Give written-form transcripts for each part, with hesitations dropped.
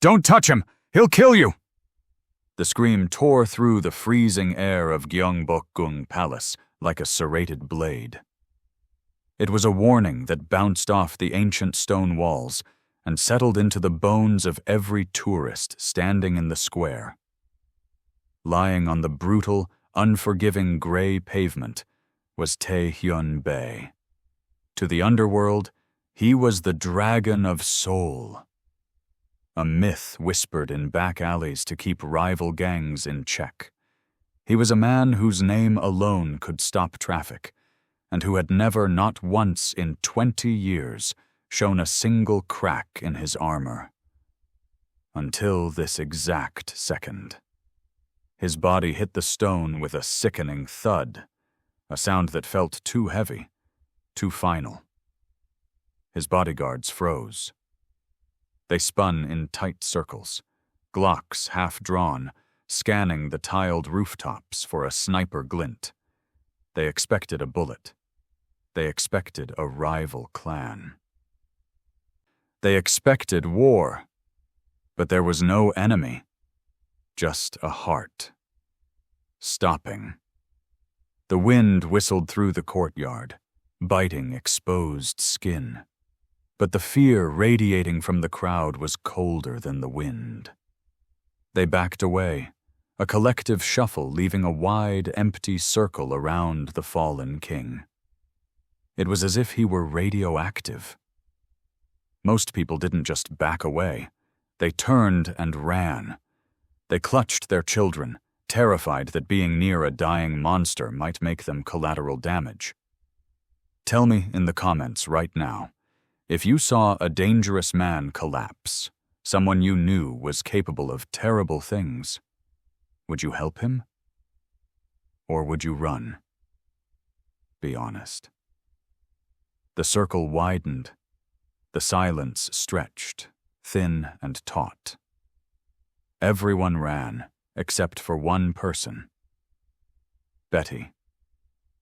Don't touch him! He'll kill you! The scream tore through the freezing air of Gyeongbokgung Palace like a serrated blade. It was a warning that bounced off the ancient stone walls and settled into the bones of every tourist standing in the square. Lying on the brutal, unforgiving gray pavement was Taehyun Bae. To the underworld, he was the Dragon of Seoul. A myth whispered in back alleys to keep rival gangs in check. He was a man whose name alone could stop traffic, and who had never, not once in 20 years, shown a single crack in his armor. Until this exact second. His body hit the stone with a sickening thud, a sound that felt too heavy, too final. His bodyguards froze. They spun in tight circles, Glocks half-drawn, scanning the tiled rooftops for a sniper glint. They expected a bullet. They expected a rival clan. They expected war, but there was no enemy, just a heart. Stopping. The wind whistled through the courtyard, biting exposed skin. But the fear radiating from the crowd was colder than the wind. They backed away, a collective shuffle leaving a wide, empty circle around the fallen king. It was as if he were radioactive. Most people didn't just back away. They turned and ran. They clutched their children, terrified that being near a dying monster might make them collateral damage. Tell me in the comments right now, if you saw a dangerous man collapse, someone you knew was capable of terrible things, would you help him? Or would you run? Be honest. The circle widened. The silence stretched, thin and taut. Everyone ran, except for one person. Betty.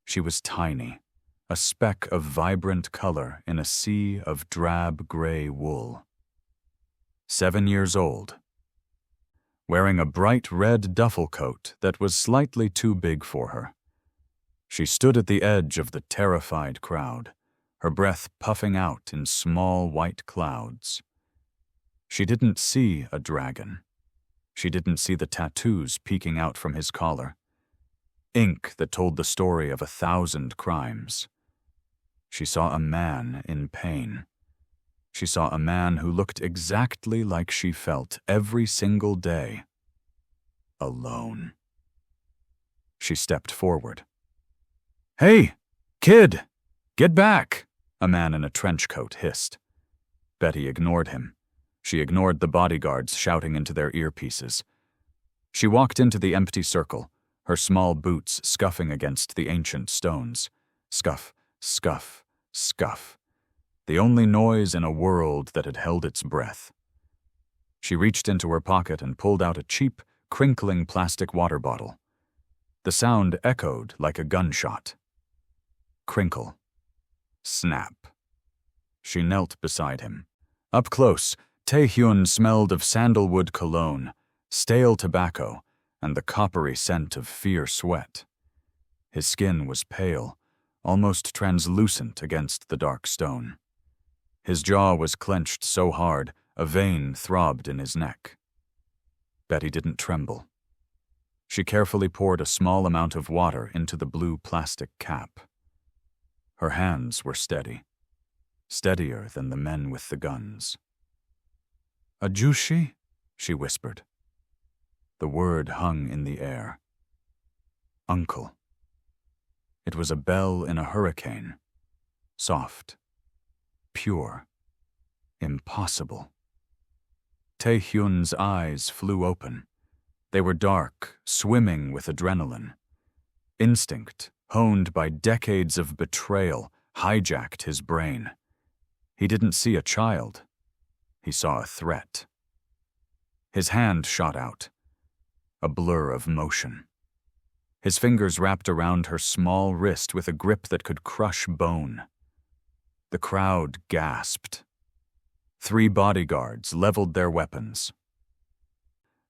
She was tiny, a speck of vibrant color in a sea of drab gray wool. 7 years old. Wearing a bright red duffel coat that was slightly too big for her. She stood at the edge of the terrified crowd, her breath puffing out in small white clouds. She didn't see a dragon. She didn't see the tattoos peeking out from his collar. Ink that told the story of 1,000 crimes. She saw a man in pain. She saw a man who looked exactly like she felt every single day. Alone. She stepped forward. "Hey, kid! Get back!" a man in a trench coat hissed. Betty ignored him. She ignored the bodyguards shouting into their earpieces. She walked into the empty circle, her small boots scuffing against the ancient stones. Scuff, scuff, scuff. The only noise in a world that had held its breath. She reached into her pocket and pulled out a cheap, crinkling plastic water bottle. The sound echoed like a gunshot. Crinkle. Snap. She knelt beside him. Up close, Taehyun smelled of sandalwood cologne, stale tobacco, and the coppery scent of fierce sweat. His skin was pale, almost translucent against the dark stone. His jaw was clenched so hard, a vein throbbed in his neck. Betty didn't tremble. She carefully poured a small amount of water into the blue plastic cap. Her hands were steady, steadier than the men with the guns. "A jushi?" she whispered. The word hung in the air. Uncle. It was a bell in a hurricane. Soft. Pure. Impossible. Taehyun's eyes flew open. They were dark, swimming with adrenaline. Instinct, honed by decades of betrayal, hijacked his brain. He didn't see a child. He saw a threat. His hand shot out. A blur of motion. His fingers wrapped around her small wrist with a grip that could crush bone. The crowd gasped. 3 bodyguards leveled their weapons.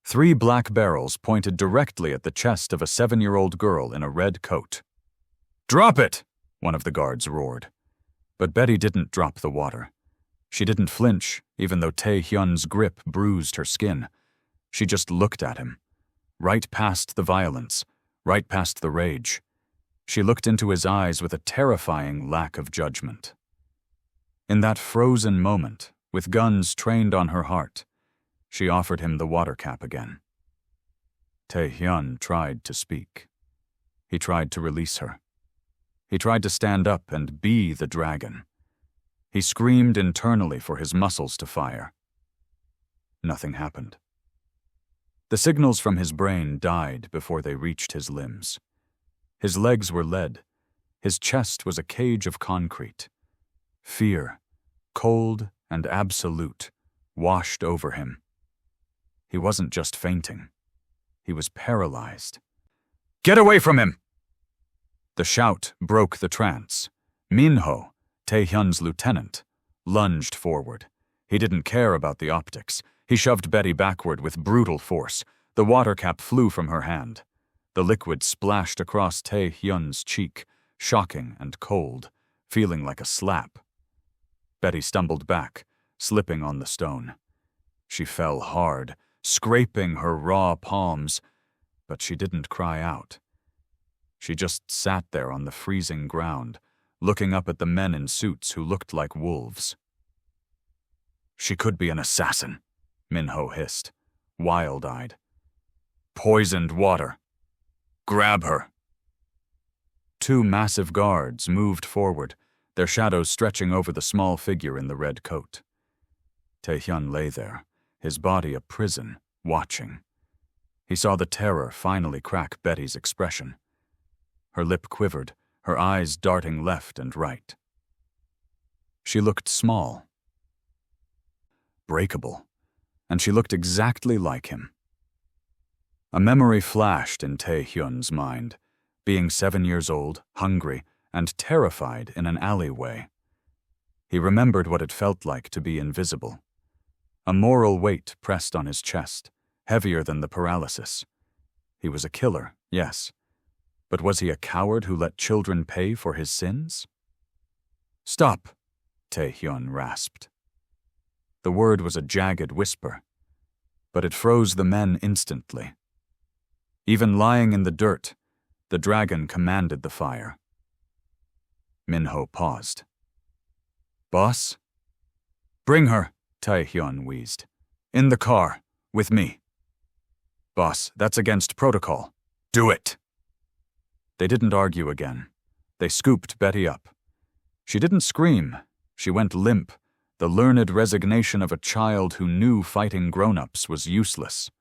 3 black barrels pointed directly at the chest of a 7-year-old girl in a red coat. "Drop it!" one of the guards roared. But Betty didn't drop the water. She didn't flinch, even though Tae-hyun's grip bruised her skin. She just looked at him. Right past the violence, right past the rage. She looked into his eyes with a terrifying lack of judgment. In that frozen moment, with guns trained on her heart, she offered him the water cap again. Tae-hyun tried to speak. He tried to release her. He tried to stand up and be the dragon. He screamed internally for his muscles to fire. Nothing happened. The signals from his brain died before they reached his limbs. His legs were lead. His chest was a cage of concrete. Fear, cold and absolute, washed over him. He wasn't just fainting. He was paralyzed. "Get away from him!" The shout broke the trance. Minho, Tae-hyun's lieutenant, lunged forward. He didn't care about the optics. He shoved Betty backward with brutal force. The water cap flew from her hand. The liquid splashed across Tae-hyun's cheek, shocking and cold, feeling like a slap. Betty stumbled back, slipping on the stone. She fell hard, scraping her raw palms, but she didn't cry out. She just sat there on the freezing ground, looking up at the men in suits who looked like wolves. "She could be an assassin," Minho hissed, wild-eyed. "Poisoned water. Grab her." 2 massive guards moved forward, their shadows stretching over the small figure in the red coat. Tae-hyun lay there, his body a prison, watching. He saw the terror finally crack Betty's expression. Her lip quivered, her eyes darting left and right. She looked small, breakable, and she looked exactly like him. A memory flashed in Tae-hyun's mind, being 7 years old, hungry, and terrified in an alleyway. He remembered what it felt like to be invisible. A moral weight pressed on his chest, heavier than the paralysis. He was a killer, yes, but was he a coward who let children pay for his sins? "Stop," Tae-hyun rasped. The word was a jagged whisper, but it froze the men instantly. Even lying in the dirt, the dragon commanded the fire. Minho paused. "Boss?" "Bring her," Tae-hyun wheezed. "In the car, with me." "Boss, that's against protocol." "Do it." They didn't argue again. They scooped Betty up. She didn't scream. She went limp, the learned resignation of a child who knew fighting grown-ups was useless.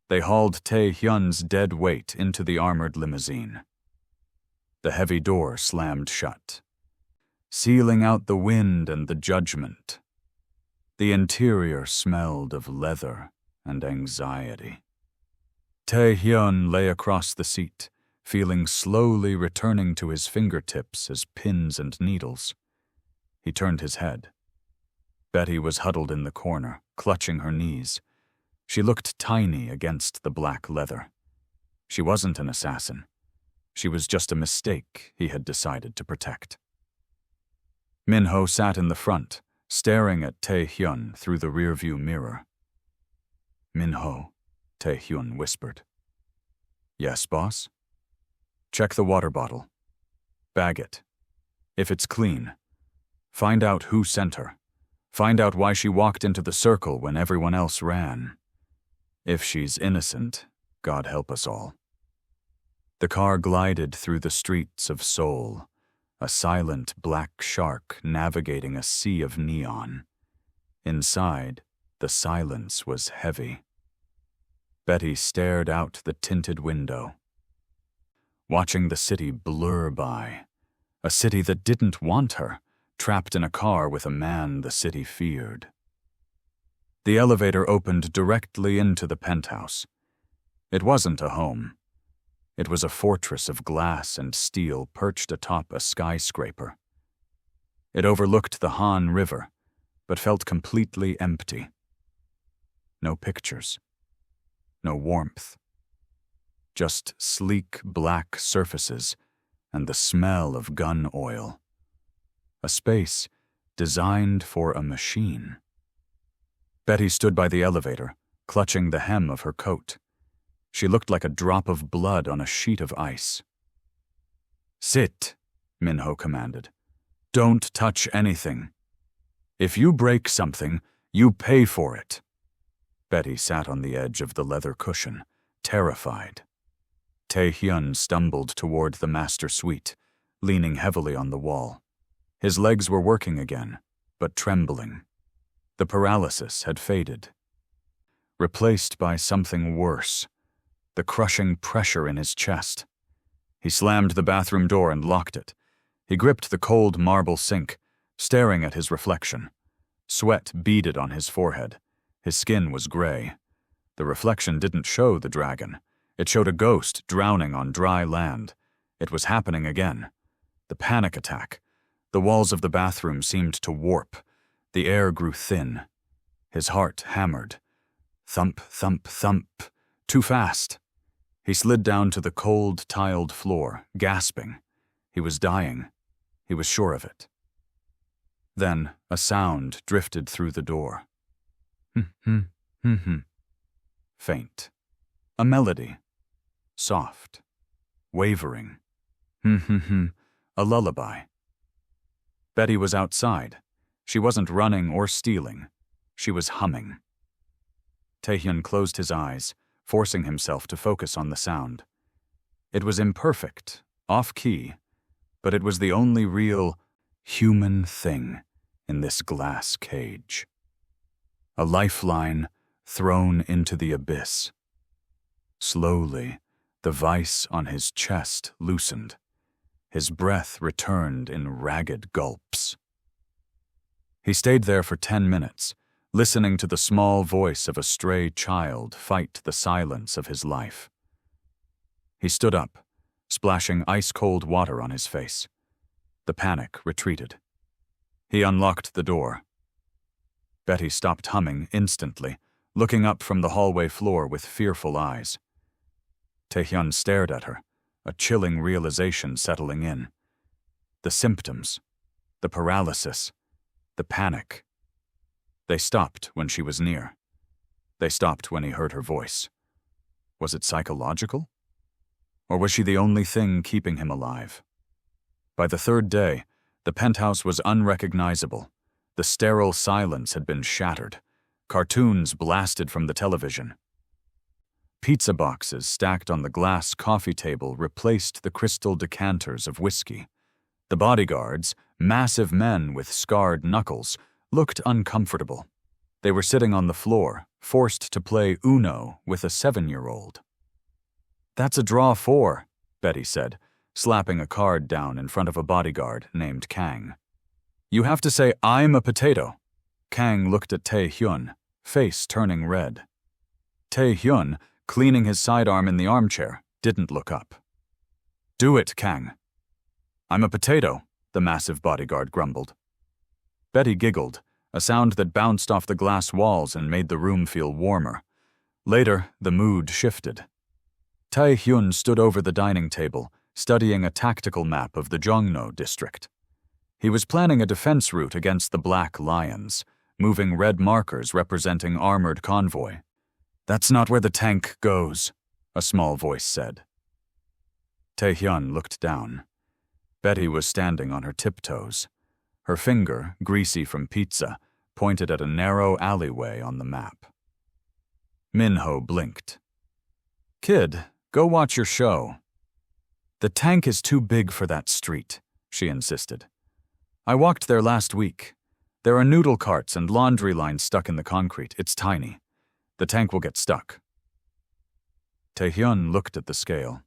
They hauled Tae-hyun's dead weight into the armored limousine. The heavy door slammed shut, sealing out the wind and the judgment. The interior smelled of leather and anxiety. Tae-hyun lay across the seat, feeling slowly returning to his fingertips as pins and needles. He turned his head. Betty was huddled in the corner, clutching her knees. She looked tiny against the black leather. She wasn't an assassin. She was just a mistake he had decided to protect. Minho sat in the front, staring at Tae-hyun through the rearview mirror. "Minho," Tae-hyun whispered. "Yes, boss?" "Check the water bottle. Bag it. If it's clean, find out who sent her. Find out why she walked into the circle when everyone else ran. If she's innocent, God help us all." The car glided through the streets of Seoul, a silent black shark navigating a sea of neon. Inside, the silence was heavy. Betty stared out the tinted window, watching the city blur by, a city that didn't want her, trapped in a car with a man the city feared. The elevator opened directly into the penthouse. It wasn't a home. It was a fortress of glass and steel perched atop a skyscraper. It overlooked the Han River, but felt completely empty. No pictures. no warmth. Just sleek black surfaces and the smell of gun oil. A space designed for a machine. Betty stood by the elevator, clutching the hem of her coat. She looked like a drop of blood on a sheet of ice. "Sit," Minho commanded. "Don't touch anything. If you break something, you pay for it." Betty sat on the edge of the leather cushion, terrified. Tae-hyun stumbled toward the master suite, leaning heavily on the wall. His legs were working again, but trembling. The paralysis had faded, replaced by something worse, the crushing pressure in his chest. He slammed the bathroom door and locked it. He gripped the cold marble sink, staring at his reflection. Sweat beaded on his forehead. His skin was gray. The reflection didn't show the dragon. It showed a ghost drowning on dry land. It was happening again. The panic attack. The walls of the bathroom seemed to warp. The air grew thin. His heart hammered. Thump, thump, thump. Too fast. He slid down to the cold, tiled floor, gasping. He was dying. He was sure of it. Then a sound drifted through the door. Faint. A melody. Soft. Wavering. A lullaby. Betty was outside. She wasn't running or stealing. She was humming. Tae-hyun closed his eyes, forcing himself to focus on the sound. It was imperfect, off-key, but it was the only real, human thing in this glass cage. A lifeline thrown into the abyss. Slowly, the vice on his chest loosened. His breath returned in ragged gulps. He stayed there for 10 minutes, listening to the small voice of a stray child fight the silence of his life. He stood up, splashing ice-cold water on his face. The panic retreated. He unlocked the door. Betty stopped humming instantly, looking up from the hallway floor with fearful eyes. Tae-hyun stared at her, a chilling realization settling in. The symptoms, the paralysis, the panic. They stopped when she was near. They stopped when he heard her voice. Was it psychological? Or was she the only thing keeping him alive? By the third day, the penthouse was unrecognizable. The sterile silence had been shattered. Cartoons blasted from the television. Pizza boxes stacked on the glass coffee table replaced the crystal decanters of whiskey. The bodyguards, massive men with scarred knuckles, looked uncomfortable. They were sitting on the floor, forced to play Uno with a 7-year-old. "That's a draw 4, Betty said, slapping a card down in front of a bodyguard named Kang. "You have to say, 'I'm a potato.'" Kang looked at Tae-hyun, face turning red. Tae-hyun, cleaning his sidearm in the armchair, didn't look up. "Do it, Kang." "I'm a potato," the massive bodyguard grumbled. Betty giggled, a sound that bounced off the glass walls and made the room feel warmer. Later, the mood shifted. Tae-hyun stood over the dining table, studying a tactical map of the Jongno district. He was planning a defense route against the Black Lions, moving red markers representing armored convoy. "That's not where the tank goes," a small voice said. Tae-hyun looked down. Betty was standing on her tiptoes. Her finger, greasy from pizza, pointed at a narrow alleyway on the map. Minho blinked. "Kid, go watch your show." "The tank is too big for that street," she insisted. "I walked there last week. There are noodle carts and laundry lines stuck in the concrete. It's tiny. The tank will get stuck." Tae-hyun looked at the scale.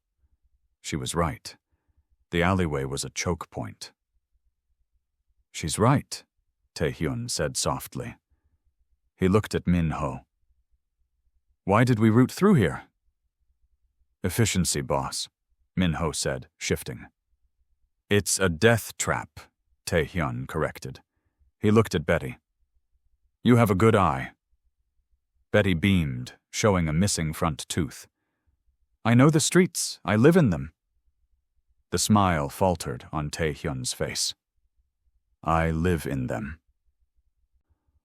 She was right. The alleyway was a choke point. "She's right," Tae-hyun said softly. He looked at Minho. "Why did we route through here?" "Efficiency, boss," Minho said, shifting. "It's a death trap," Tae-hyun corrected. He looked at Betty. "You have a good eye." Betty beamed, showing a missing front tooth. I know the streets. I live in them. The smile faltered on Tae-hyun's face. I live in them.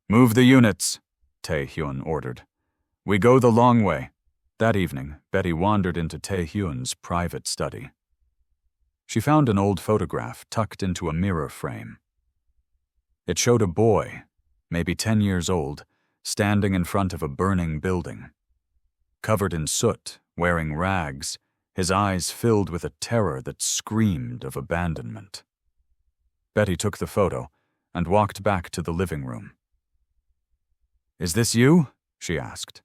Move the units, Tae-hyun ordered. We go the long way. That evening, Betty wandered into Tae-hyun's private study. She found an old photograph tucked into a mirror frame. It showed a boy, maybe 10 years old, standing in front of a burning building. Covered in soot, wearing rags, his eyes filled with a terror that screamed of abandonment. Betty took the photo and walked back to the living room. Is this you? She asked.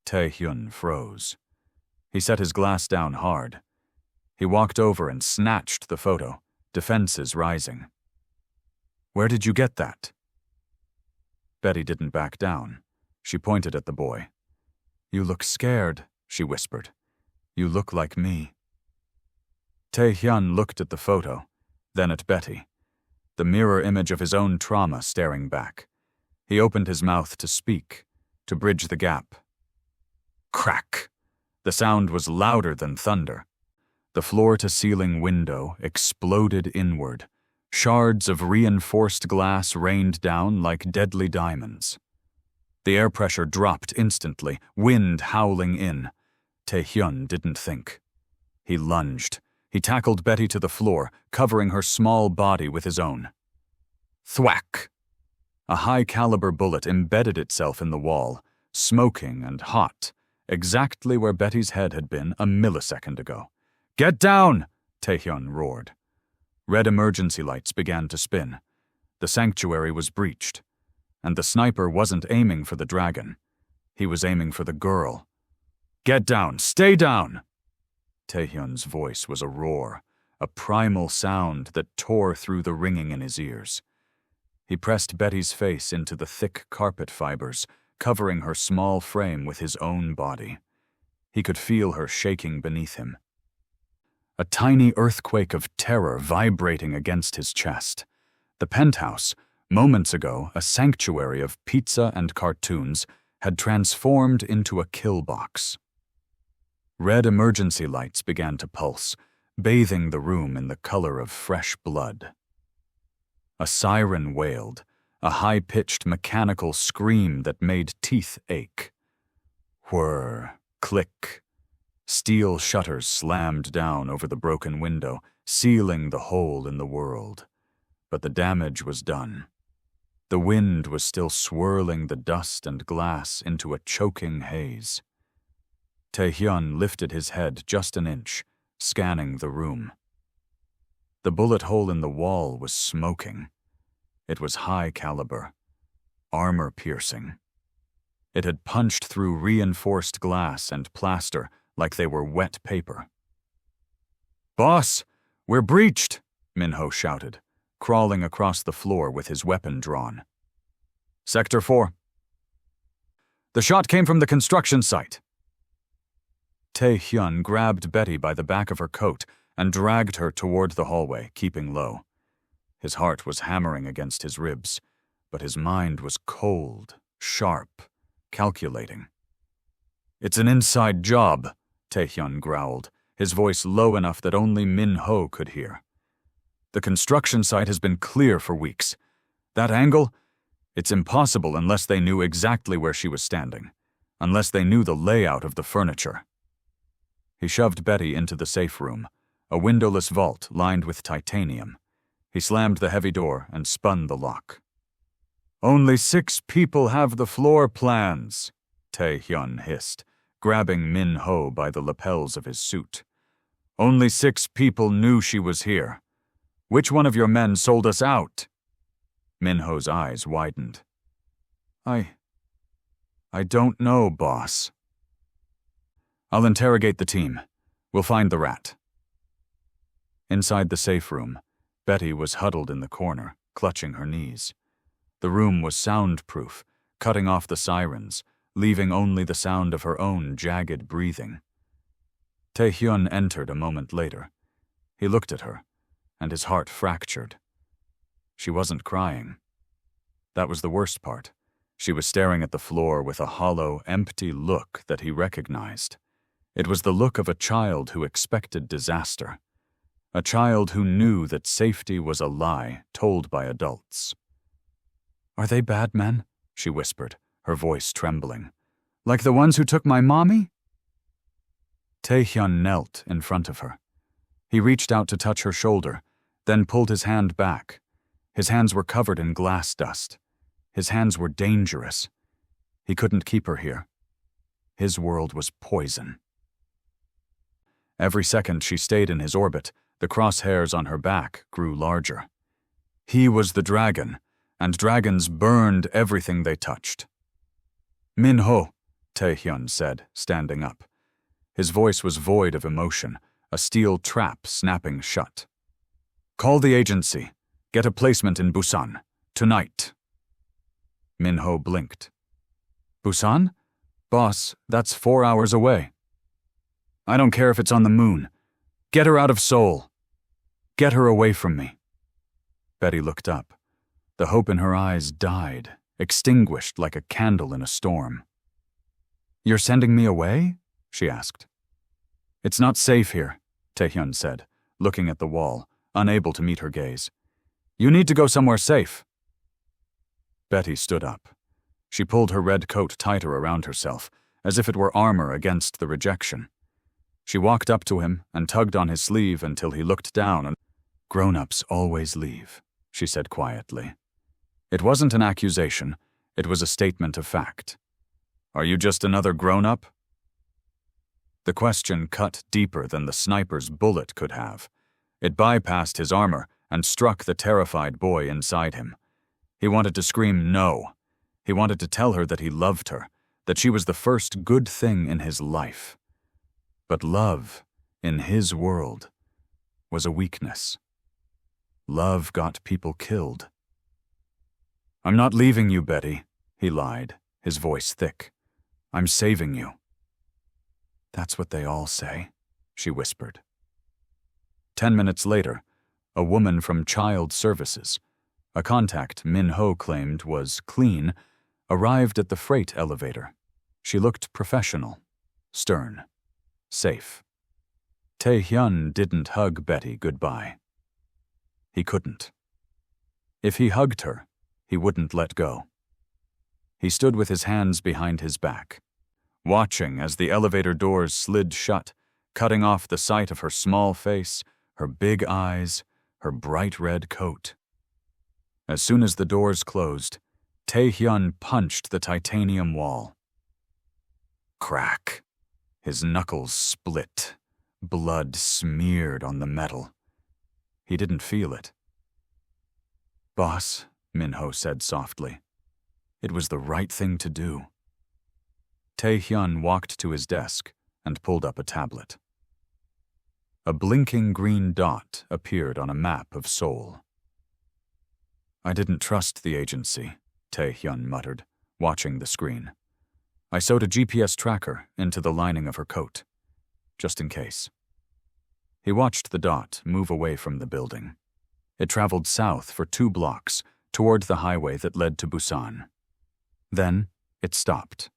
Tae-hyun froze. He set his glass down hard. He walked over and snatched the photo, defenses rising. Where did you get that? Betty didn't back down. She pointed at the boy. You look scared, she whispered. You look like me. Tae-hyun looked at the photo, then at Betty, the mirror image of his own trauma staring back. He opened his mouth to speak, to bridge the gap. Crack! The sound was louder than thunder. The floor-to-ceiling window exploded inward. Shards of reinforced glass rained down like deadly diamonds. The air pressure dropped instantly, wind howling in. Tae-hyun didn't think. He lunged. He tackled Betty to the floor, covering her small body with his own. Thwack! A high-caliber bullet embedded itself in the wall, smoking and hot, exactly where Betty's head had been a millisecond ago. Get down! Tae-hyun roared. Red emergency lights began to spin. The sanctuary was breached, and the sniper wasn't aiming for the dragon. He was aiming for the girl. Get down! Stay down! Tae-hyun's voice was a roar, a primal sound that tore through the ringing in his ears. He pressed Betty's face into the thick carpet fibers, covering her small frame with his own body. He could feel her shaking beneath him. A tiny earthquake of terror vibrating against his chest. The penthouse, moments ago a sanctuary of pizza and cartoons, had transformed into a kill box. Red emergency lights began to pulse, bathing the room in the color of fresh blood. A siren wailed, a high-pitched mechanical scream that made teeth ache. Whir, click. Steel shutters slammed down over the broken window, sealing the hole in the world. But the damage was done. The wind was still swirling the dust and glass into a choking haze. Tae-hyun lifted his head just an inch, scanning the room. The bullet hole in the wall was smoking. It was high caliber, armor-piercing. It had punched through reinforced glass and plaster like they were wet paper. Boss, we're breached, Minho shouted, crawling across the floor with his weapon drawn. Sector 4. The shot came from the construction site. Tae-hyun grabbed Betty by the back of her coat and dragged her toward the hallway, keeping low. His heart was hammering against his ribs, but his mind was cold, sharp, calculating. It's an inside job, Tae-hyun growled, his voice low enough that only Min-ho could hear. The construction site has been clear for weeks. That angle? It's impossible unless they knew exactly where she was standing, unless they knew the layout of the furniture. He shoved Betty into the safe room, a windowless vault lined with titanium. He slammed the heavy door and spun the lock. Only 6 people have the floor plans, Tae-hyun hissed, grabbing Min-ho by the lapels of his suit. Only 6 people knew she was here. Which one of your men sold us out? Min-ho's eyes widened. I don't know, boss. I'll interrogate the team. We'll find the rat. Inside the safe room, Betty was huddled in the corner, clutching her knees. The room was soundproof, cutting off the sirens, leaving only the sound of her own jagged breathing. Tae-hyun entered a moment later. He looked at her, and his heart fractured. She wasn't crying. That was the worst part. She was staring at the floor with a hollow, empty look that he recognized. It was the look of a child who expected disaster. A child who knew that safety was a lie told by adults. "Are they bad men?" she whispered, her voice trembling. "Like the ones who took my mommy?" Taehyun knelt in front of her. He reached out to touch her shoulder, then pulled his hand back. His hands were covered in glass dust. His hands were dangerous. He couldn't keep her here. His world was poison. Every second she stayed in his orbit, the crosshairs on her back grew larger. He was the dragon, and dragons burned everything they touched. "Min-ho," Taehyun said, standing up. His voice was void of emotion, a steel trap snapping shut. "Call the agency. Get a placement in Busan. Tonight." Min-ho blinked. "Busan? Boss, that's 4 hours away." "I don't care if it's on the moon. Get her out of Seoul. Get her away from me." Betty looked up. The hope in her eyes died, extinguished like a candle in a storm. "You're sending me away?" she asked. "It's not safe here," Taehyun said, looking at the wall, unable to meet her gaze. "You need to go somewhere safe." Betty stood up. She pulled her red coat tighter around herself, as if it were armor against the rejection. She walked up to him and tugged on his sleeve until he looked down and, "Grown-ups always leave," she said quietly. It wasn't an accusation, it was a statement of fact. "Are you just another grown-up?" The question cut deeper than the sniper's bullet could have. It bypassed his armor and struck the terrified boy inside him. He wanted to scream no. He wanted to tell her that he loved her, that she was the first good thing in his life. But love, in his world, was a weakness. Love got people killed. "I'm not leaving you, Betty," he lied, his voice thick. "I'm saving you." "That's what they all say," she whispered. 10 minutes later, a woman from Child Services, a contact Min-ho claimed was clean, arrived at the freight elevator. She looked professional, stern, safe. Taehyun didn't hug Betty goodbye. He couldn't. If he hugged her, he wouldn't let go. He stood with his hands behind his back, watching as the elevator doors slid shut, cutting off the sight of her small face, her big eyes, her bright red coat. As soon as the doors closed, Taehyun punched the titanium wall. Crack. His knuckles split. Blood smeared on the metal. He didn't feel it. "Boss," Min-ho said softly. It was the right thing to do. Taehyun walked to his desk and pulled up a tablet. A blinking green dot appeared on a map of Seoul. "I didn't trust the agency," Taehyun muttered, watching the screen. "I sewed a GPS tracker into the lining of her coat, just in case." He watched the dot move away from the building. It traveled south for 2 blocks toward the highway that led to Busan. Then it stopped.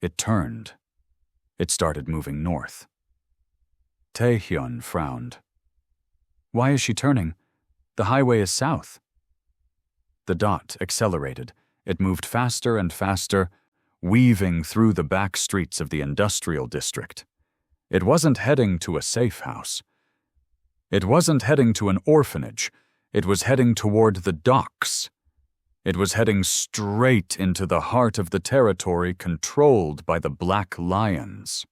It turned. It started moving north. Taehyun frowned. "Why is she turning? The highway is south." The dot accelerated. It moved faster and faster, weaving through the back streets of the industrial district. It wasn't heading to a safe house. It wasn't heading to an orphanage. It was heading toward the docks. It was heading straight into the heart of the territory controlled by the Black Lions.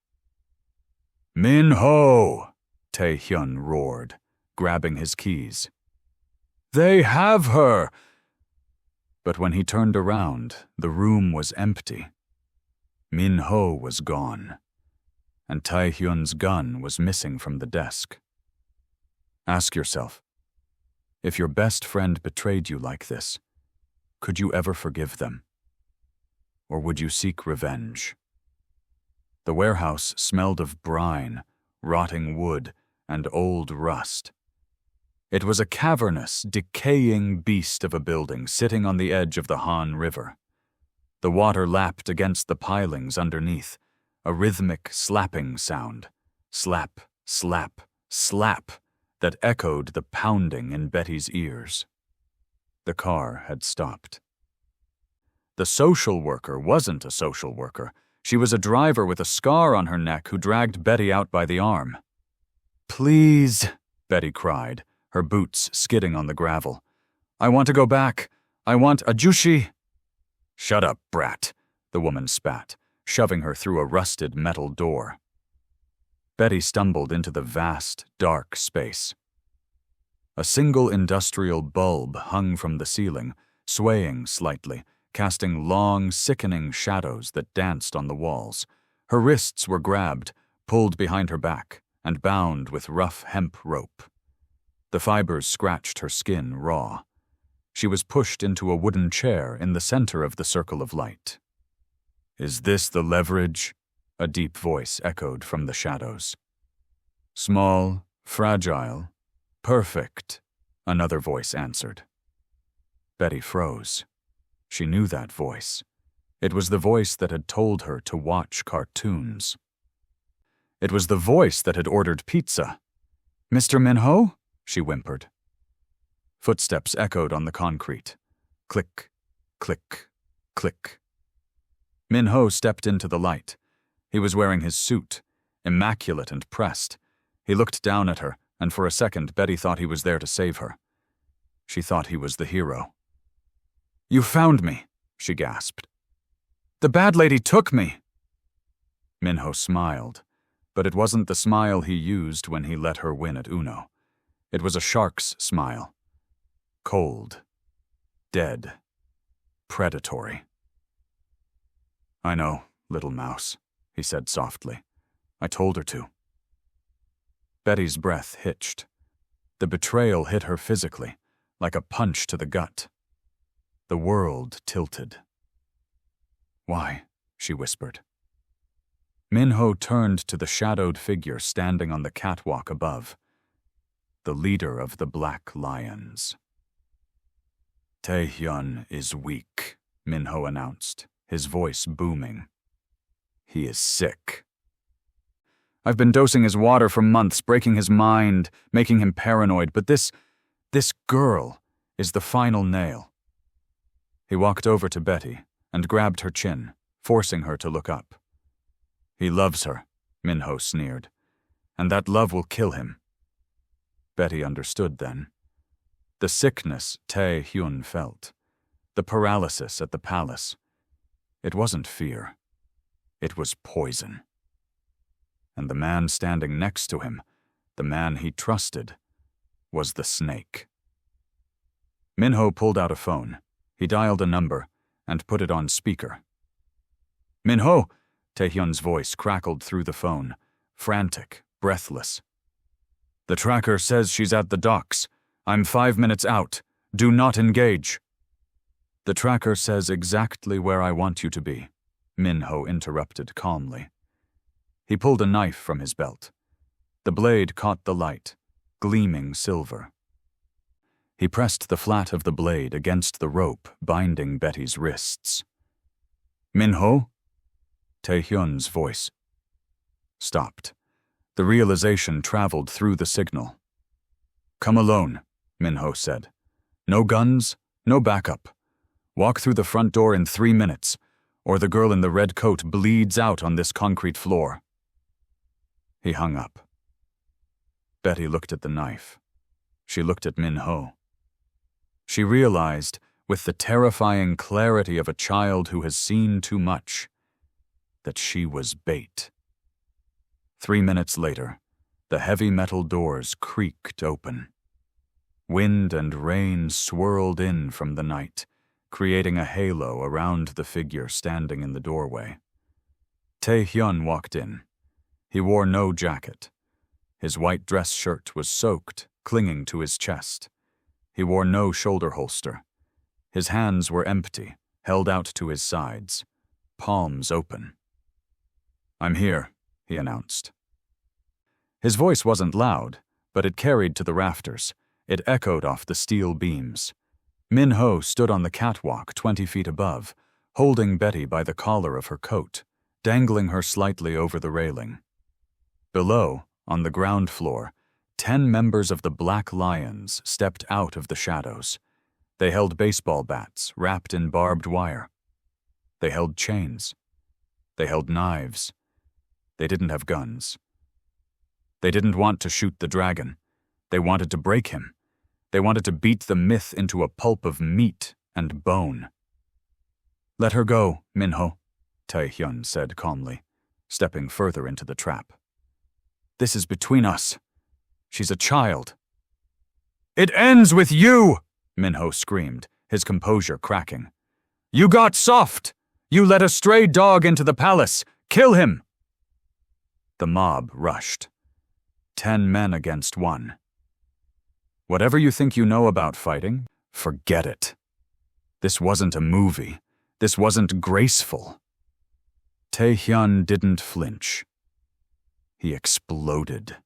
"Min-ho!" Taehyun roared, grabbing his keys. "They have her!" But when he turned around, the room was empty. Min-ho was gone, and Taehyun's gun was missing from the desk. Ask yourself, if your best friend betrayed you like this, could you ever forgive them? Or would you seek revenge? The warehouse smelled of brine, rotting wood, and old rust. It was a cavernous, decaying beast of a building sitting on the edge of the Han River. The water lapped against the pilings underneath, a rhythmic slapping sound. Slap, slap, slap, that echoed the pounding in Betty's ears. The car had stopped. The social worker wasn't a social worker. She was a driver with a scar on her neck who dragged Betty out by the arm. "Please," Betty cried, her boots skidding on the gravel. "I want to go back. I want a jushi." "Shut up, brat," the woman spat, shoving her through a rusted metal door. Betty stumbled into the vast, dark space. A single industrial bulb hung from the ceiling, swaying slightly, casting long, sickening shadows that danced on the walls. Her wrists were grabbed, pulled behind her back, and bound with rough hemp rope. The fibers scratched her skin raw. She was pushed into a wooden chair in the center of the circle of light. "Is this the leverage?" a deep voice echoed from the shadows. "Small, fragile, perfect," another voice answered. Betty froze. She knew that voice. It was the voice that had told her to watch cartoons. It was the voice that had ordered pizza. "Mr. Minho?" she whimpered. Footsteps echoed on the concrete. Click, click, click. Minho stepped into the light. He was wearing his suit, immaculate and pressed. He looked down at her, and for a second Betty thought he was there to save her. She thought he was the hero. "You found me," she gasped. "The bad lady took me." Minho smiled, but it wasn't the smile he used when he let her win at Uno. It was a shark's smile. Cold, dead, predatory. "I know, little mouse," he said softly. "I told her to." Betty's breath hitched. The betrayal hit her physically, like a punch to the gut. The world tilted. "Why?" she whispered. Minho turned to the shadowed figure standing on the catwalk above. The leader of the Black Lions. "Taehyun is weak," Minho announced, his voice booming. "He is sick. I've been dosing his water for months, breaking his mind, making him paranoid, but this girl is the final nail." He walked over to Betty and grabbed her chin, forcing her to look up. "He loves her," Minho sneered, "and that love will kill him." Betty understood then. The sickness Tae-hyun felt, the paralysis at the palace. It wasn't fear. It was poison. And the man standing next to him, the man he trusted, was the snake. Minho pulled out a phone. He dialed a number and put it on speaker. "Minho!" Taehyun's voice crackled through the phone, frantic, breathless. "The tracker says she's at the docks. I'm 5 minutes out. Do not engage." "The tracker says exactly where I want you to be," Minho interrupted calmly. He pulled a knife from his belt. The blade caught the light, gleaming silver. He pressed the flat of the blade against the rope binding Betty's wrists. "Minho?" Taehyun's voice stopped. The realization traveled through the signal. "Come alone," Minho said. "No guns, no backup. Walk through the front door in 3 minutes, or the girl in the red coat bleeds out on this concrete floor." He hung up. Betty looked at the knife. She looked at Minho. She realized, with the terrifying clarity of a child who has seen too much, that she was bait. 3 minutes later, the heavy metal doors creaked open. Wind and rain swirled in from the night, creating a halo around the figure standing in the doorway. Tae-hyun walked in. He wore no jacket. His white dress shirt was soaked, clinging to his chest. He wore no shoulder holster. His hands were empty, held out to his sides, palms open. "I'm here," he announced. His voice wasn't loud, but it carried to the rafters. It echoed off the steel beams. Minho stood on the catwalk 20 feet above, holding Betty by the collar of her coat, dangling her slightly over the railing. Below, on the ground floor, 10 members of the Black Lions stepped out of the shadows. They held baseball bats wrapped in barbed wire. They held chains. They held knives. They didn't have guns. They didn't want to shoot the dragon. They wanted to break him. They wanted to beat the myth into a pulp of meat and bone. "Let her go, Minho," Tae-hyun said calmly, stepping further into the trap. "This is between us. She's a child." "It ends with you!" Minho screamed, his composure cracking. "You got soft! You let a stray dog into the palace! Kill him!" The mob rushed. 10 men against 1. Whatever you think you know about fighting, forget it. This wasn't a movie. This wasn't graceful. Tae-hyun didn't flinch. He exploded.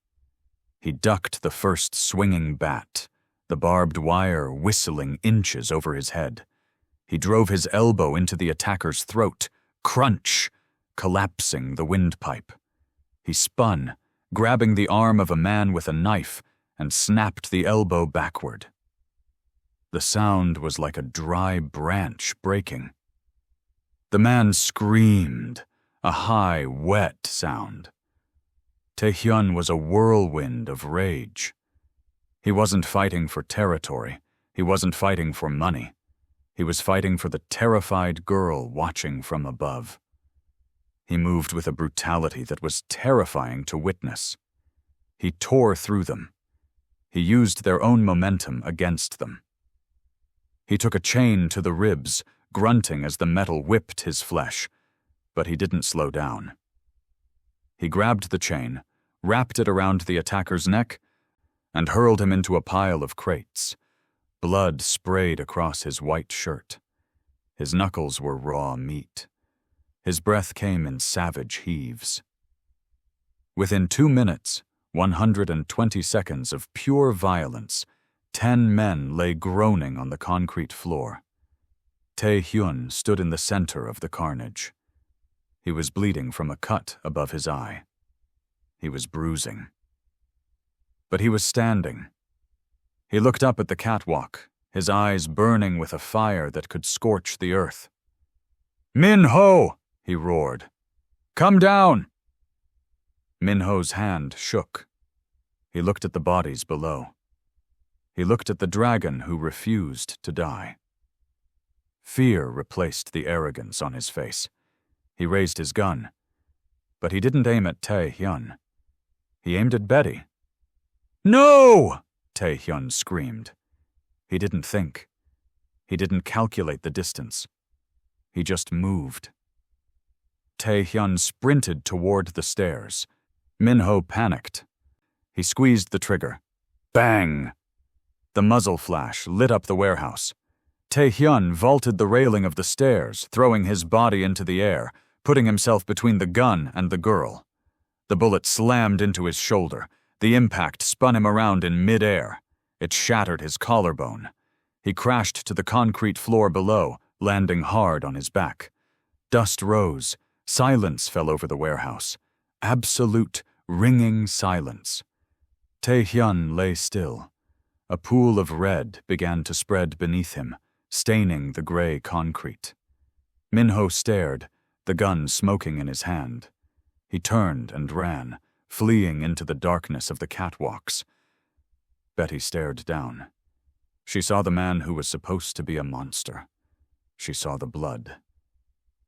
He ducked the first swinging bat, the barbed wire whistling inches over his head. He drove his elbow into the attacker's throat, crunch, collapsing the windpipe. He spun, grabbing the arm of a man with a knife, and snapped the elbow backward. The sound was like a dry branch breaking. The man screamed, a high, wet sound. Tae-hyun was a whirlwind of rage. He wasn't fighting for territory. He wasn't fighting for money. He was fighting for the terrified girl watching from above. He moved with a brutality that was terrifying to witness. He tore through them. He used their own momentum against them. He took a chain to the ribs, grunting as the metal whipped his flesh, but he didn't slow down. He grabbed the chain, wrapped it around the attacker's neck, and hurled him into a pile of crates. Blood sprayed across his white shirt. His knuckles were raw meat. His breath came in savage heaves. Within 2 minutes, 120 seconds of pure violence, 10 men lay groaning on the concrete floor. Tae-hyun stood in the center of the carnage. He was bleeding from a cut above his eye. He was bruising. But he was standing. He looked up at the catwalk, his eyes burning with a fire that could scorch the earth. "Minho!" he roared. "Come down!" Minho's hand shook. He looked at the bodies below. He looked at the dragon who refused to die. Fear replaced the arrogance on his face. He raised his gun. But he didn't aim at Tae-hyun. He aimed at Betty. "No!" Tae-hyun screamed. He didn't think. He didn't calculate the distance. He just moved. Tae-hyun sprinted toward the stairs. Minho panicked. He squeezed the trigger. Bang! The muzzle flash lit up the warehouse. Tae-hyun vaulted the railing of the stairs, throwing his body into the air, putting himself between the gun and the girl. The bullet slammed into his shoulder. The impact spun him around in mid-air. It shattered his collarbone. He crashed to the concrete floor below, landing hard on his back. Dust rose. Silence fell over the warehouse. Absolute, ringing silence. Tae-hyun lay still. A pool of red began to spread beneath him, staining the gray concrete. Minho stared, the gun smoking in his hand. He turned and ran, fleeing into the darkness of the catwalks. Betty stared down. She saw the man who was supposed to be a monster. She saw the blood.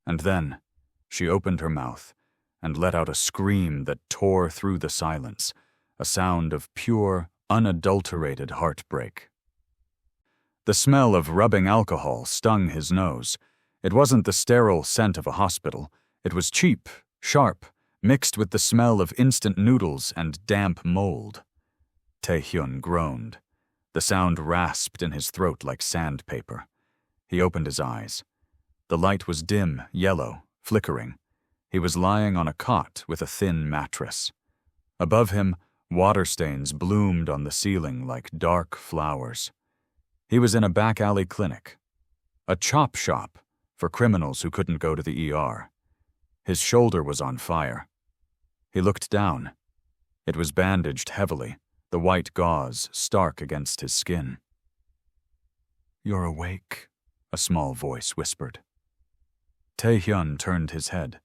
And then, she opened her mouth and let out a scream that tore through the silence, a sound of pure, unadulterated heartbreak. The smell of rubbing alcohol stung his nose. It wasn't the sterile scent of a hospital. It was cheap, sharp, mixed with the smell of instant noodles and damp mold. Tae-hyun groaned. The sound rasped in his throat like sandpaper. He opened his eyes. The light was dim, yellow, flickering. He was lying on a cot with a thin mattress. Above him, water stains bloomed on the ceiling like dark flowers. He was in a back alley clinic. A chop shop, for criminals who couldn't go to the ER. His shoulder was on fire. He looked down. It was bandaged heavily, the white gauze stark against his skin. "You're awake," a small voice whispered. Tae-hyun turned his head.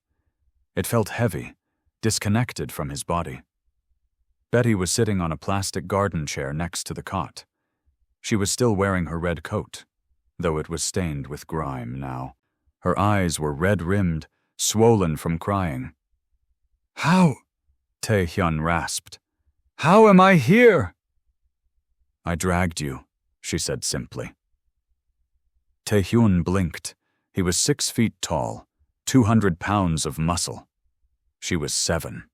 It felt heavy, disconnected from his body. Betty was sitting on a plastic garden chair next to the cot. She was still wearing her red coat, though it was stained with grime now. Her eyes were red-rimmed, swollen from crying. "How?" Tae-hyun rasped. "How am I here?" "I dragged you," she said simply. Tae-hyun blinked. He was 6 feet tall, 200 pounds of muscle. She was 7.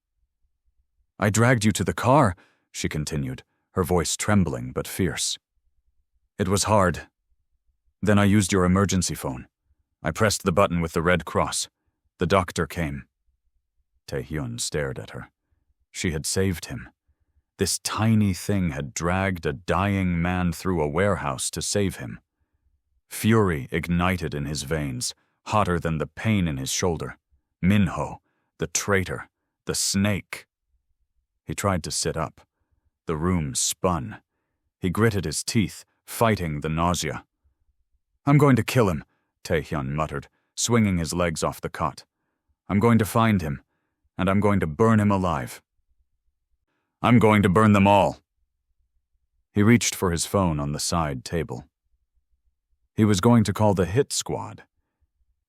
"I dragged you to the car," she continued, her voice trembling but fierce. "It was hard. Then I used your emergency phone. I pressed the button with the red cross. The doctor came." Tae-hyun stared at her. She had saved him. This tiny thing had dragged a dying man through a warehouse to save him. Fury ignited in his veins, hotter than the pain in his shoulder. Minho, the traitor, the snake. He tried to sit up. The room spun. He gritted his teeth, fighting the nausea. "I'm going to kill him," Tae-hyun muttered, swinging his legs off the cot. "I'm going to find him, and I'm going to burn him alive. I'm going to burn them all." He reached for his phone on the side table. He was going to call the hit squad.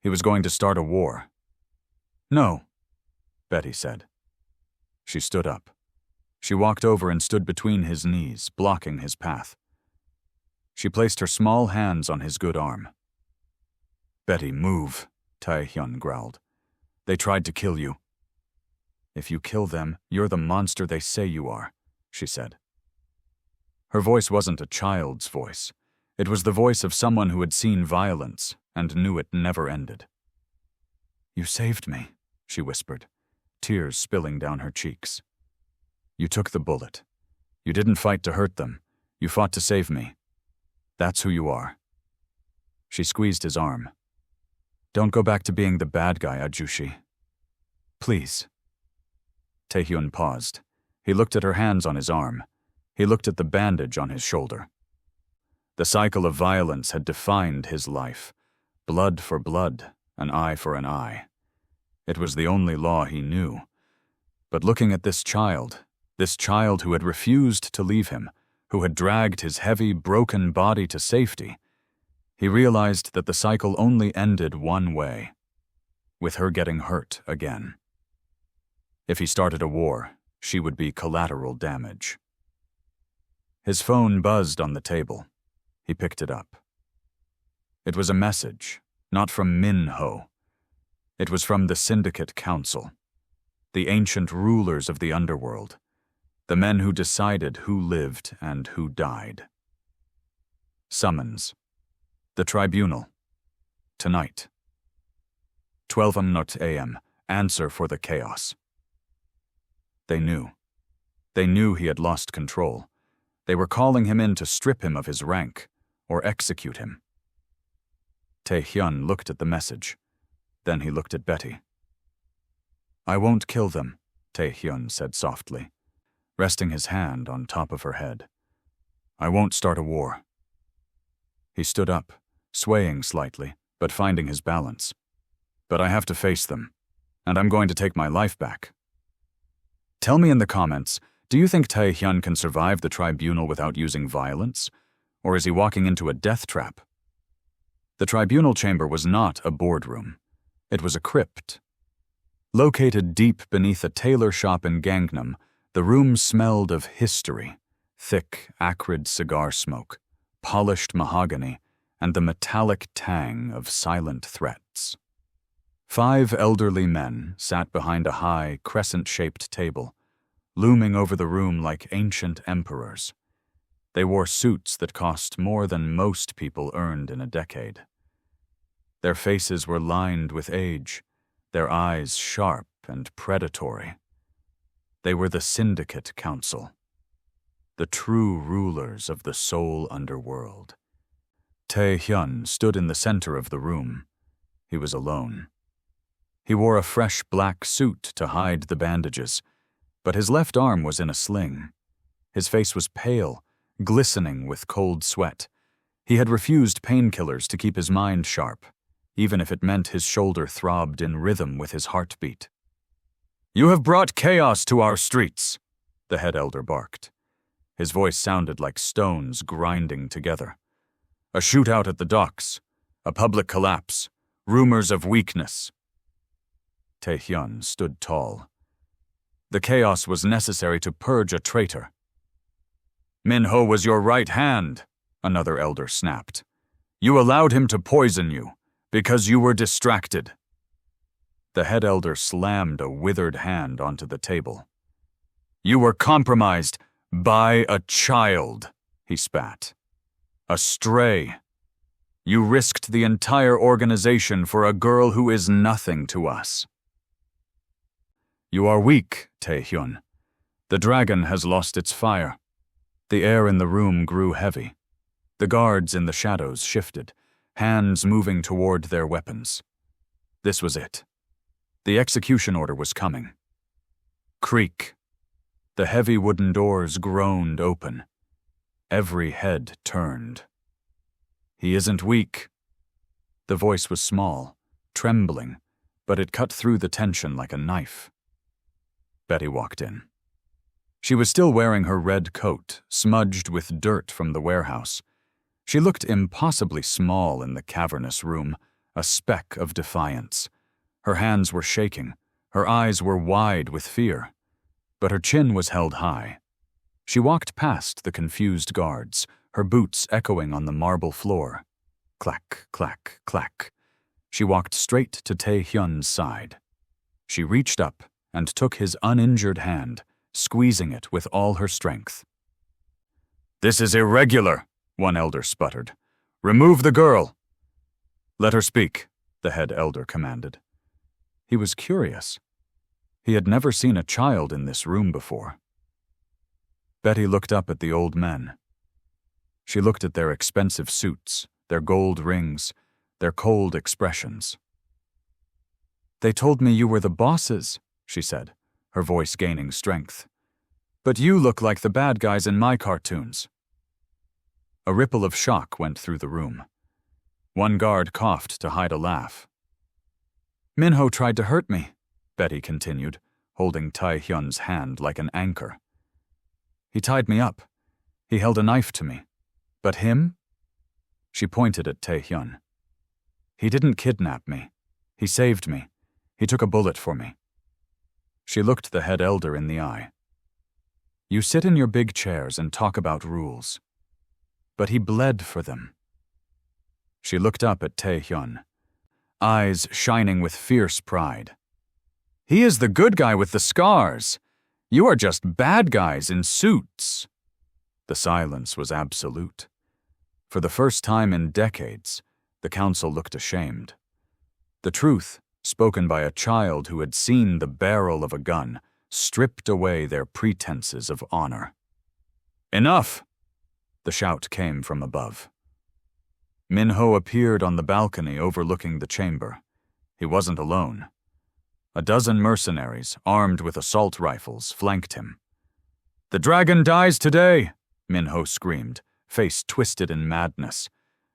He was going to start a war. "No," Betty said. She stood up. She walked over and stood between his knees, blocking his path. She placed her small hands on his good arm. "Betty, move," Tae-hyun growled. "They tried to kill you." "If you kill them, you're the monster they say you are," she said. Her voice wasn't a child's voice. It was the voice of someone who had seen violence and knew it never ended. "You saved me," she whispered, tears spilling down her cheeks. "You took the bullet. You didn't fight to hurt them. You fought to save me. That's who you are." She squeezed his arm. "Don't go back to being the bad guy, Ajushi. Please." Tae-hyun paused. He looked at her hands on his arm. He looked at the bandage on his shoulder. The cycle of violence had defined his life. Blood for blood, an eye for an eye. It was the only law he knew. But looking at this child who had refused to leave him, who had dragged his heavy, broken body to safety, he realized that the cycle only ended one way, with her getting hurt again. If he started a war, she would be collateral damage. His phone buzzed on the table. He picked it up. It was a message, not from Minho. It was from the Syndicate Council, the ancient rulers of the underworld, the men who decided who lived and who died. Summons. The tribunal. Tonight. 12:00 a.m. Answer for the chaos. They knew. They knew he had lost control. They were calling him in to strip him of his rank, or execute him. Tae-hyun looked at the message. Then he looked at Betty. "I won't kill them," Tae-hyun said softly, resting his hand on top of her head. "I won't start a war." He stood up, swaying slightly, but finding his balance. "But I have to face them, and I'm going to take my life back." Tell me in the comments, do you think Tae-hyun can survive the tribunal without using violence? Or is he walking into a death trap? The tribunal chamber was not a boardroom. It was a crypt. Located deep beneath a tailor shop in Gangnam, the room smelled of history, thick, acrid cigar smoke, polished mahogany, and the metallic tang of silent threats. 5 elderly men sat behind a high, crescent-shaped table, looming over the room like ancient emperors. They wore suits that cost more than most people earned in a decade. Their faces were lined with age, their eyes sharp and predatory. They were the Syndicate Council, the true rulers of the Seoul underworld. Tae-hyun stood in the center of the room. He was alone. He wore a fresh black suit to hide the bandages, but his left arm was in a sling. His face was pale, glistening with cold sweat. He had refused painkillers to keep his mind sharp, even if it meant his shoulder throbbed in rhythm with his heartbeat. "You have brought chaos to our streets," the head elder barked. His voice sounded like stones grinding together. "A shootout at the docks, a public collapse, rumors of weakness." Tae-hyun stood tall. The chaos was necessary to purge a traitor. "Min-ho was your right hand," another elder snapped. "You allowed him to poison you because you were distracted." The head elder slammed a withered hand onto the table. "You were compromised by a child," he spat. "A stray. You risked the entire organization for a girl who is nothing to us." "You are weak, Tae-hyun. The dragon has lost its fire." The air in the room grew heavy. The guards in the shadows shifted, hands moving toward their weapons. This was it. The execution order was coming. Creak. The heavy wooden doors groaned open. Every head turned. "He isn't weak." The voice was small, trembling, but it cut through the tension like a knife. Betty walked in. She was still wearing her red coat, smudged with dirt from the warehouse. She looked impossibly small in the cavernous room, a speck of defiance. Her hands were shaking, her eyes were wide with fear, but her chin was held high. She walked past the confused guards, her boots echoing on the marble floor. Clack, clack, clack. She walked straight to Tae-hyun's side. She reached up and took his uninjured hand, squeezing it with all her strength. "This is irregular," one elder sputtered. "Remove the girl." "Let her speak," the head elder commanded. He was curious. He had never seen a child in this room before. Betty looked up at the old men. She looked at their expensive suits, their gold rings, their cold expressions. "They told me you were the bosses," she said, her voice gaining strength. "But you look like the bad guys in my cartoons." A ripple of shock went through the room. One guard coughed to hide a laugh. "Min-ho tried to hurt me," Betty continued, holding Tae-hyun's hand like an anchor. "He tied me up. He held a knife to me. But him?" She pointed at Tae-hyun. "He didn't kidnap me. He saved me. He took a bullet for me." She looked the head elder in the eye. "You sit in your big chairs and talk about rules. But he bled for them." She looked up at Tae-hyun, eyes shining with fierce pride. "He is the good guy with the scars. You are just bad guys in suits." The silence was absolute. For the first time in decades, the council looked ashamed. The truth, spoken by a child who had seen the barrel of a gun, stripped away their pretenses of honor. "Enough!" The shout came from above. Min-ho appeared on the balcony overlooking the chamber. He wasn't alone. A dozen mercenaries, armed with assault rifles, flanked him. "The dragon dies today," Min-ho screamed, face twisted in madness.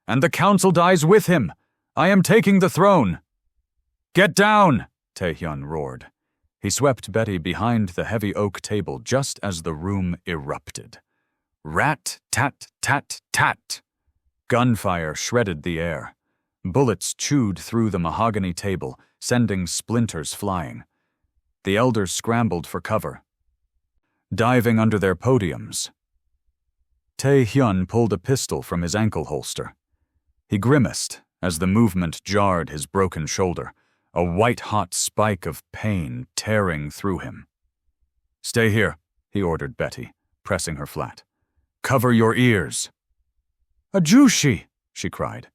"And the council dies with him. I am taking the throne." "Get down!" Tae-hyun roared. He swept Betty behind the heavy oak table just as the room erupted. Rat, tat, tat, tat. Gunfire shredded the air. Bullets chewed through the mahogany table, sending splinters flying. The elders scrambled for cover, diving under their podiums. Tae-hyun pulled a pistol from his ankle holster. He grimaced as the movement jarred his broken shoulder, a white-hot spike of pain tearing through him. "Stay here," he ordered Betty, pressing her flat. "Cover your ears." "Ajushi!" she cried.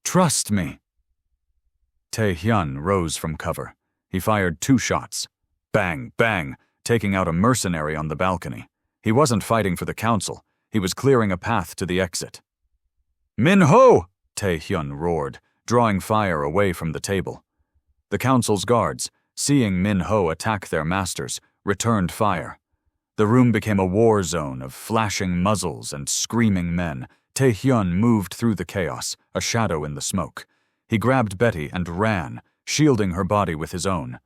"Trust me." Tae-hyun rose from cover. He fired 2 shots. Bang, bang, taking out a mercenary on the balcony. He wasn't fighting for the council. He was clearing a path to the exit. "Min-ho!" Tae-hyun roared, drawing fire away from the table. The council's guards, seeing Min-ho attack their masters, returned fire. The room became a war zone of flashing muzzles and screaming men. Tae-hyun moved through the chaos, a shadow in the smoke. He grabbed Betty and ran, shielding her body with his own.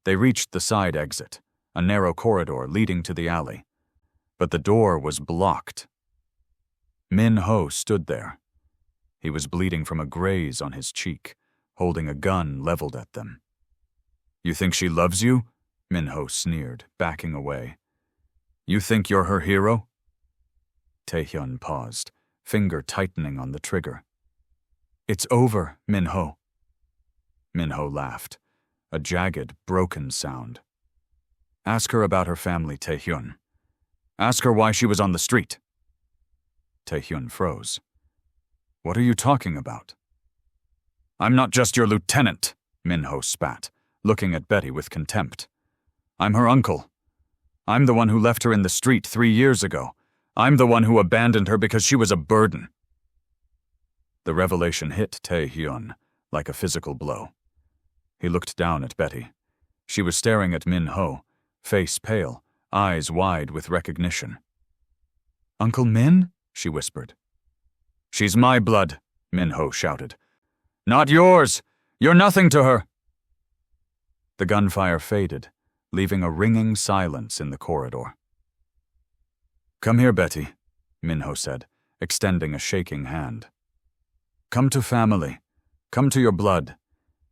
They reached the side exit, a narrow corridor leading to the alley. But the door was blocked. Min-ho stood there. He was bleeding from a graze on his cheek, holding a gun leveled at them. "You think she loves you?" Min-ho sneered, backing away. "You think you're her hero?" Tae-hyun paused, finger tightening on the trigger. "It's over, Min-ho." Min-ho laughed, a jagged, broken sound. "Ask her about her family, Tae-hyun. Ask her why she was on the street." Tae-hyun froze. "What are you talking about?" "I'm not just your lieutenant," Min-ho spat, looking at Betty with contempt. "I'm her uncle. I'm the one who left her in the street 3 years ago. I'm the one who abandoned her because she was a burden." The revelation hit Tae-hyun like a physical blow. He looked down at Betty. She was staring at Min-ho, face pale, eyes wide with recognition. "Uncle Min?" she whispered. "She's my blood," Min-ho shouted. "Not yours! You're nothing to her!" The gunfire faded, leaving a ringing silence in the corridor. "Come here, Betty," Min-ho said, extending a shaking hand. "Come to family. Come to your blood.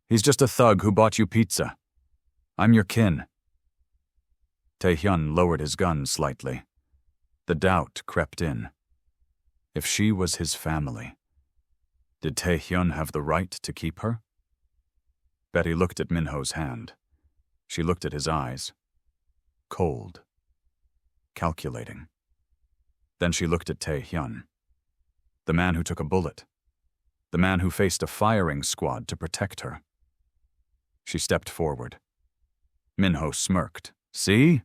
He's just a thug who bought you pizza. I'm your kin." Tae-hyun lowered his gun slightly. The doubt crept in. If she was his family, did Tae-hyun have the right to keep her? Betty looked at Min-ho's hand. She looked at his eyes. Cold. Calculating. Then she looked at Tae-hyun. The man who took a bullet. The man who faced a firing squad to protect her. She stepped forward. Min-ho smirked. "See?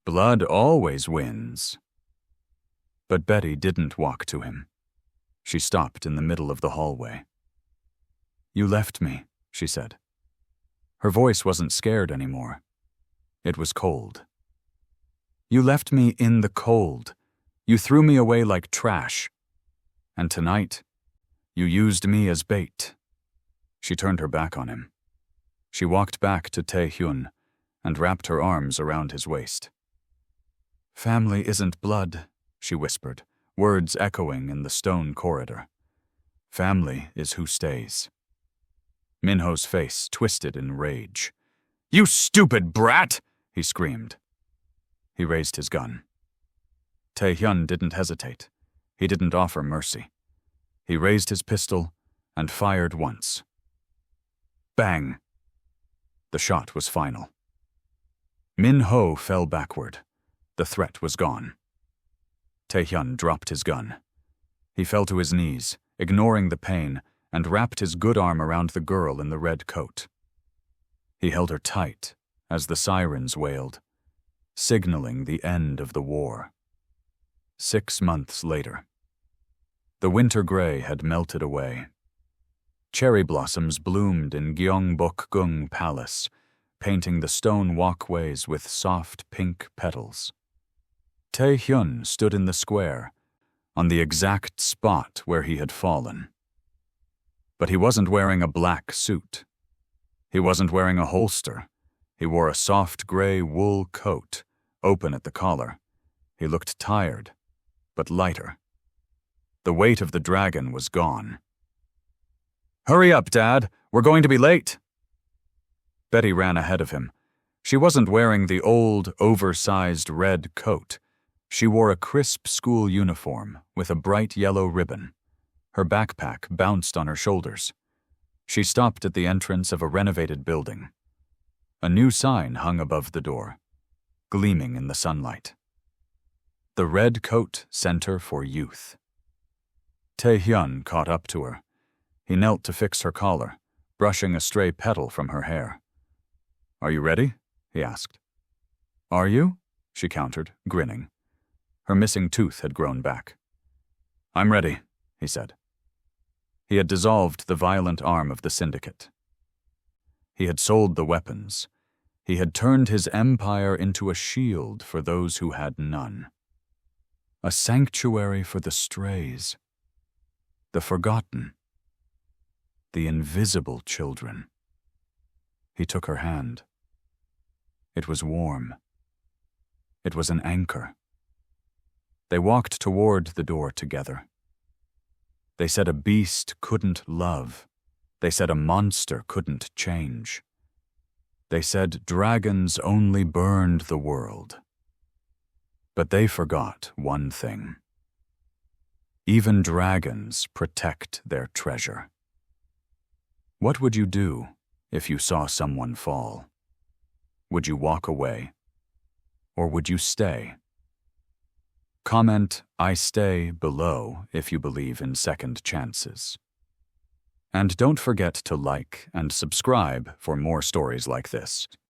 Blood always wins." But Betty didn't walk to him. She stopped in the middle of the hallway. "You left me," she said. Her voice wasn't scared anymore. It was cold. "You left me in the cold. You threw me away like trash. And tonight, you used me as bait." She turned her back on him. She walked back to Tae-hyun and wrapped her arms around his waist. "Family isn't blood," she whispered, words echoing in the stone corridor. "Family is who stays." Min-ho's face twisted in rage. "You stupid brat!" he screamed. He raised his gun. Tae-hyun didn't hesitate. He didn't offer mercy. He raised his pistol and fired once. Bang! The shot was final. Min-ho fell backward. The threat was gone. Tae-hyun dropped his gun. He fell to his knees, ignoring the pain, and wrapped his good arm around the girl in the red coat. He held her tight as the sirens wailed, signaling the end of the war. 6 months later. The winter gray had melted away. Cherry blossoms bloomed in Gyeongbokgung Palace, painting the stone walkways with soft pink petals. Tae-hyun stood in the square, on the exact spot where he had fallen. But he wasn't wearing a black suit. He wasn't wearing a holster. He wore a soft gray wool coat, open at the collar. He looked tired, but lighter. The weight of the dragon was gone. "Hurry up, Dad! We're going to be late!" Betty ran ahead of him. She wasn't wearing the old, oversized red coat. She wore a crisp school uniform with a bright yellow ribbon. Her backpack bounced on her shoulders. She stopped at the entrance of a renovated building. A new sign hung above the door, gleaming in the sunlight. The Red Coat Center for Youth. Tae-hyun caught up to her. He knelt to fix her collar, brushing a stray petal from her hair. "Are you ready?" he asked. "Are you?" she countered, grinning. Her missing tooth had grown back. "I'm ready," he said. He had dissolved the violent arm of the syndicate. He had sold the weapons. He had turned his empire into a shield for those who had none. A sanctuary for the strays, the forgotten, the invisible children. He took her hand. It was warm. It was an anchor. They walked toward the door together. They said a beast couldn't love. They said a monster couldn't change. They said dragons only burned the world. But they forgot one thing. Even dragons protect their treasure. What would you do if you saw someone fall? Would you walk away? Or would you stay? Comment "I stay" below if you believe in second chances. And don't forget to like and subscribe for more stories like this.